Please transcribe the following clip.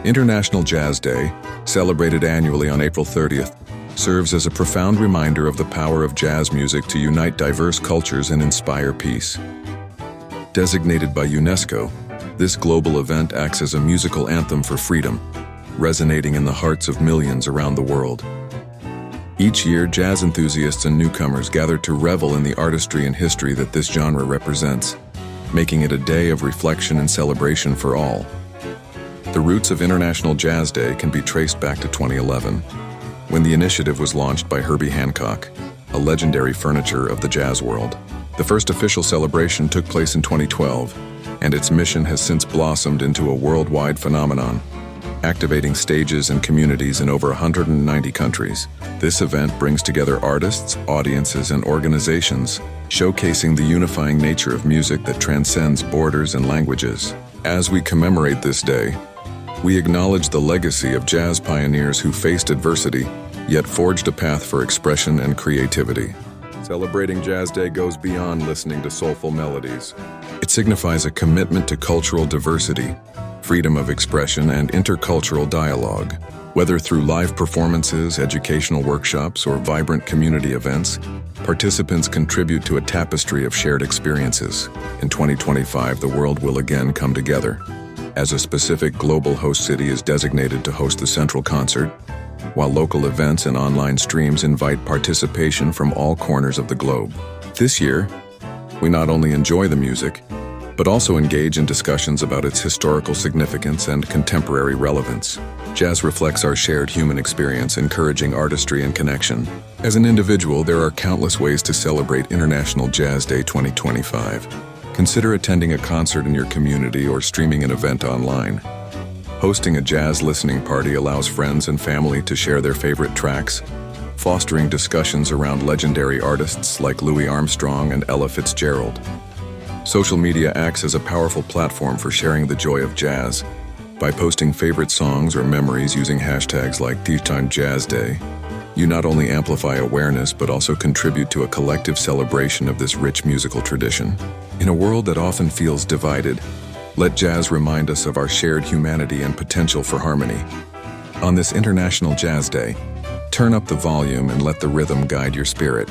International Jazz Day, celebrated annually on April 30th, serves as a profound reminder of the power of jazz music to unite diverse cultures and inspire peace. Designated by UNESCO, this global event acts as a musical anthem for freedom, resonating in the hearts of millions around the world. Each year, jazz enthusiasts and newcomers gather to revel in the artistry and history that this genre represents, making it a day of reflection and celebration for all. The roots of International Jazz Day can be traced back to 2011, when the initiative was launched by Herbie Hancock, a legendary furniture of the jazz world. The first official celebration took place in 2012, and its mission has since blossomed into a worldwide phenomenon, activating stages and communities in over 190 countries. This event brings together artists, audiences, and organizations, showcasing the unifying nature of music that transcends borders and languages. As we commemorate this day, we acknowledge the legacy of jazz pioneers who faced adversity, yet forged a path for expression and creativity. Celebrating Jazz Day goes beyond listening to soulful melodies. It signifies a commitment to cultural diversity, freedom of expression, and intercultural dialogue. Whether through live performances, educational workshops, or vibrant community events, participants contribute to a tapestry of shared experiences. In 2025, the world will again come together, as a specific global host city is designated to host the central concert, while local events and online streams invite participation from all corners of the globe. This year, we not only enjoy the music, but also engage in discussions about its historical significance and contemporary relevance. Jazz reflects our shared human experience, encouraging artistry and connection. As an individual, there are countless ways to celebrate International Jazz Day 2025. Consider attending a concert in your community or streaming an event online. Hosting a jazz listening party allows friends and family to share their favorite tracks, fostering discussions around legendary artists like Louis Armstrong and Ella Fitzgerald. Social media acts as a powerful platform for sharing the joy of jazz. By posting favorite songs or memories using hashtags like Teatime Jazz Day, you not only amplify awareness but also contribute to a collective celebration of this rich musical tradition. In a world that often feels divided, let jazz remind us of our shared humanity and potential for harmony. On this International Jazz Day, turn up the volume and let the rhythm guide your spirit.